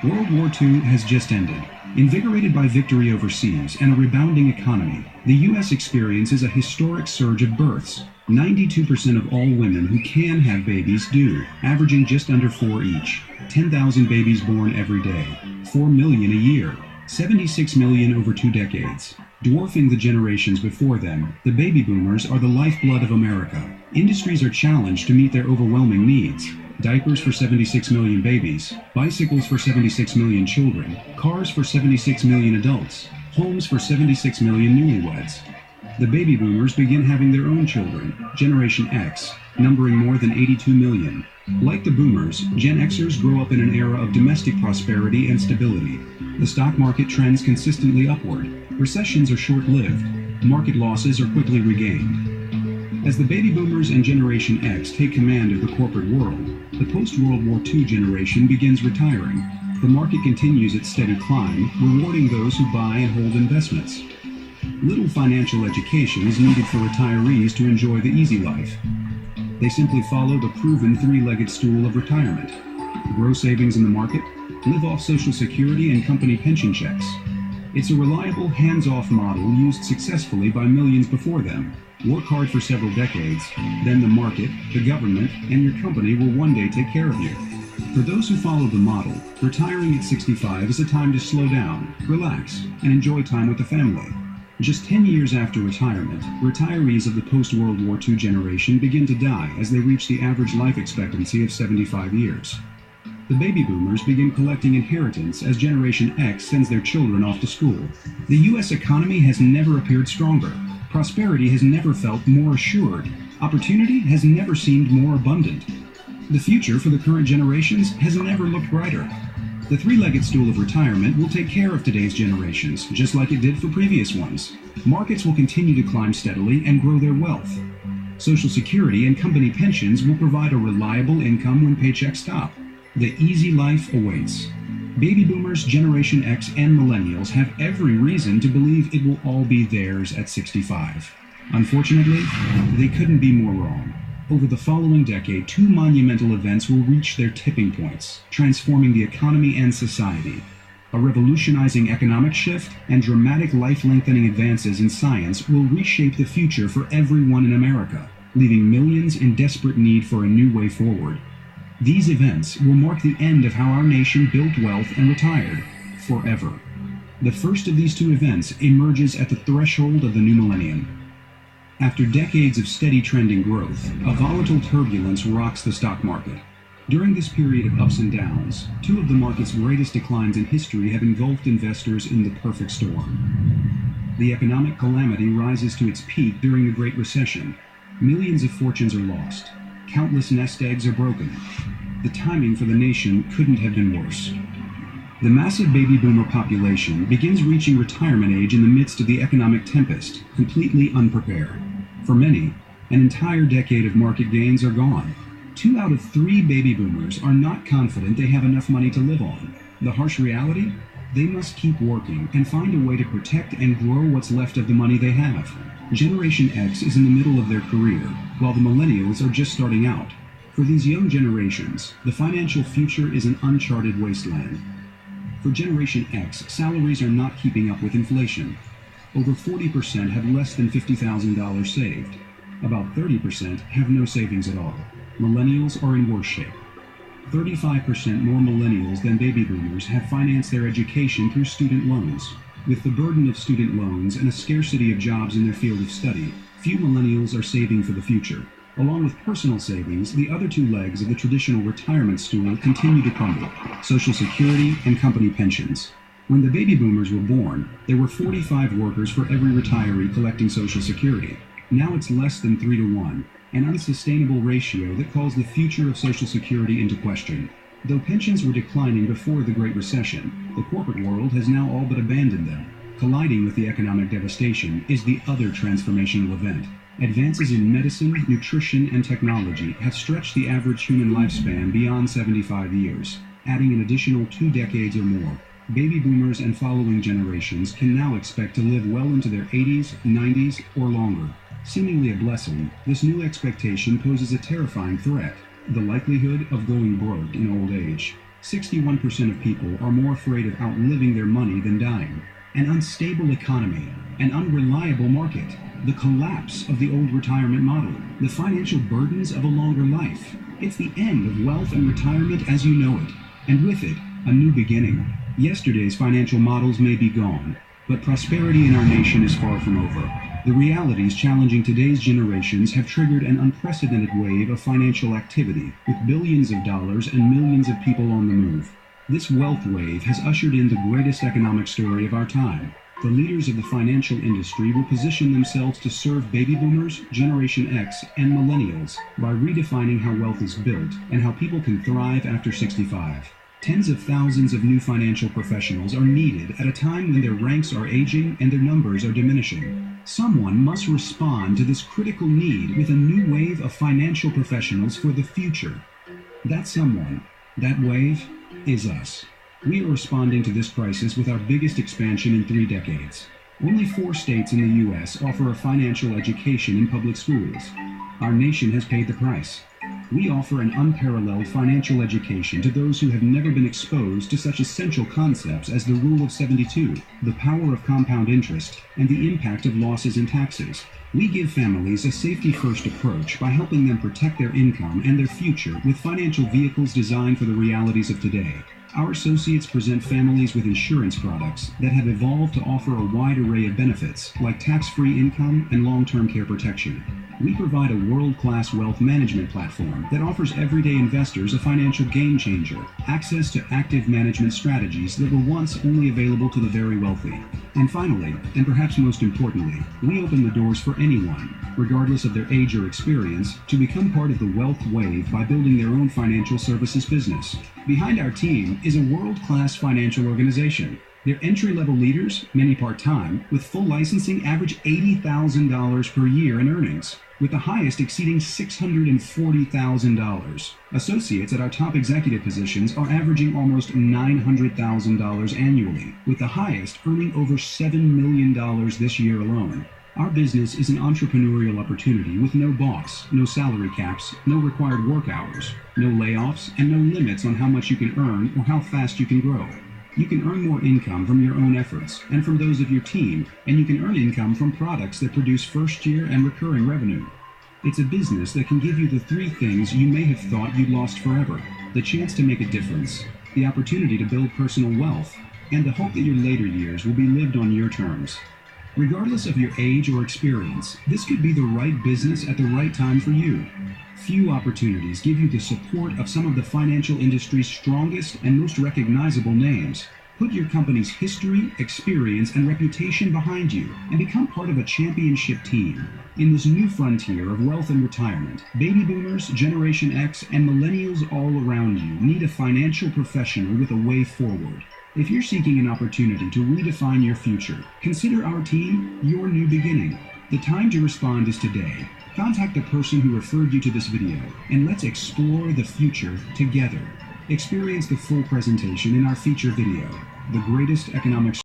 World War II has just ended. Invigorated by victory overseas and a rebounding economy, the U.S. experiences a historic surge of births. 92% of all women who can have babies do, averaging just under 4 each. 10,000 babies born every day. 4 million a year. 76 million over 2 decades. Dwarfing the generations before them, the baby boomers are the lifeblood of America. Industries are challenged to meet their overwhelming needs. Diapers for 76 million babies, bicycles for 76 million children, cars for 76 million adults, homes for 76 million newlyweds. The baby boomers begin having their own children, Generation X, numbering more than 82 million. Like the boomers, Gen Xers grow up in an era of domestic prosperity and stability. The stock market trends consistently upward. Recessions are short-lived. Market losses are quickly regained. As the baby boomers and Generation X take command of the corporate world, the post-World War II generation begins retiring. The market continues its steady climb, rewarding those who buy and hold investments. Little financial education is needed for retirees to enjoy the easy life. They simply follow the proven three-legged stool of retirement. Grow savings in the market, live off Social Security and company pension checks. It's a reliable, hands-off model used successfully by millions before them. Work hard for several decades, then the market, the government, and your company will one day take care of you. For those who follow the model, retiring at 65 is a time to slow down, relax, and enjoy time with the family. Just 10 years after retirement, retirees of the post-World War II generation begin to die as they reach the average life expectancy of 75 years. The baby boomers begin collecting inheritance as Generation X sends their children off to school. The U.S. economy has never appeared stronger. Prosperity has never felt more assured. Opportunity has never seemed more abundant. The future for the current generations has never looked brighter. The three-legged stool of retirement will take care of today's generations, just like it did for previous ones. Markets will continue to climb steadily and grow their wealth. Social Security and company pensions will provide a reliable income when paychecks stop. The easy life awaits. Baby boomers, Generation X, and millennials have every reason to believe it will all be theirs at 65. Unfortunately, they couldn't be more wrong. Over the following decade, 2 monumental events will reach their tipping points, transforming the economy and society. A revolutionizing economic shift and dramatic life-lengthening advances in science will reshape the future for everyone in America, leaving millions in desperate need for a new way forward. These events will mark the end of how our nation built wealth and retired, forever. The first of these 2 events emerges at the threshold of the new millennium. After decades of steady trending growth, a volatile turbulence rocks the stock market. During this period of ups and downs, 2 of the market's greatest declines in history have engulfed investors in the perfect storm. The economic calamity rises to its peak during the Great Recession. Millions of fortunes are lost. Countless nest eggs are broken. The timing for the nation couldn't have been worse. The massive baby boomer population begins reaching retirement age in the midst of the economic tempest, completely unprepared. For many, an entire decade of market gains are gone. 2 out of 3 baby boomers are not confident they have enough money to live on. The harsh reality? They must keep working and find a way to protect and grow what's left of the money they have. Generation X is in the middle of their career, while the millennials are just starting out. For these young generations, the financial future is an uncharted wasteland. For Generation X, salaries are not keeping up with inflation. Over 40% have less than $50,000 saved. About 30% have no savings at all. Millennials are in worse shape. 35% more millennials than baby boomers have financed their education through student loans. With the burden of student loans and a scarcity of jobs in their field of study, few millennials are saving for the future. Along with personal savings, the other 2 legs of the traditional retirement stool continue to crumble: Social Security and company pensions. When the baby boomers were born, there were 45 workers for every retiree collecting Social Security. Now it's less than 3 to 1, an unsustainable ratio that calls the future of Social Security into question. Though pensions were declining before the Great Recession, the corporate world has now all but abandoned them. Colliding with the economic devastation is the other transformational event. Advances in medicine, nutrition, and technology have stretched the average human lifespan beyond 75 years, adding an additional 2 decades or more. Baby boomers and following generations can now expect to live well into their 80s, 90s, or longer. Seemingly a blessing, this new expectation poses a terrifying threat: the likelihood of going broke in old age. 61% of people are more afraid of outliving their money than dying. An unstable economy, an unreliable market, the collapse of the old retirement model, the financial burdens of a longer life. It's the end of wealth and retirement as you know it, and with it, a new beginning. Yesterday's financial models may be gone, but prosperity in our nation is far from over. The realities challenging today's generations have triggered an unprecedented wave of financial activity, with billions of dollars and millions of people on the move. This wealth wave has ushered in the greatest economic story of our time. The leaders of the financial industry will position themselves to serve baby boomers, Generation X, and millennials by redefining how wealth is built and how people can thrive after 65. Tens of thousands of new financial professionals are needed at a time when their ranks are aging and their numbers are diminishing. Someone must respond to this critical need with a new wave of financial professionals for the future. That someone, that wave, is us. We are responding to this crisis with our biggest expansion in 3 decades. Only 4 states in the U.S. offer a financial education in public schools. Our nation has paid the price. We offer an unparalleled financial education to those who have never been exposed to such essential concepts as the Rule of 72, the power of compound interest, and the impact of losses and taxes. We give families a safety-first approach by helping them protect their income and their future with financial vehicles designed for the realities of today. Our associates present families with insurance products that have evolved to offer a wide array of benefits, like tax-free income and long-term care protection. We provide a world-class wealth management platform that offers everyday investors a financial game-changer, access to active management strategies that were once only available to the very wealthy. And finally, and perhaps most importantly, we open the doors for anyone, regardless of their age or experience, to become part of the wealth wave by building their own financial services business. Behind our team is a world-class financial organization. Their entry-level leaders, many part-time, with full licensing average $80,000 per year in earnings, with the highest exceeding $640,000. Associates at our top executive positions are averaging almost $900,000 annually, with the highest earning over $7 million this year alone. Our business is an entrepreneurial opportunity with no boss, no salary caps, no required work hours, no layoffs, and no limits on how much you can earn or how fast you can grow. You can earn more income from your own efforts and from those of your team, and you can earn income from products that produce first-year and recurring revenue. It's a business that can give you the 3 things you may have thought you'd lost forever: the chance to make a difference, the opportunity to build personal wealth, and the hope that your later years will be lived on your terms. Regardless of your age or experience, this could be the right business at the right time for you. Few opportunities give you the support of some of the financial industry's strongest and most recognizable names. Put your company's history, experience, and reputation behind you and become part of a championship team. In this new frontier of wealth and retirement, baby boomers, Generation X, and millennials all around you need a financial professional with a way forward. If you're seeking an opportunity to redefine your future, consider our team your new beginning. The time to respond is today. Contact the person who referred you to this video, and let's explore the future together. Experience the full presentation in our feature video, The Greatest Economic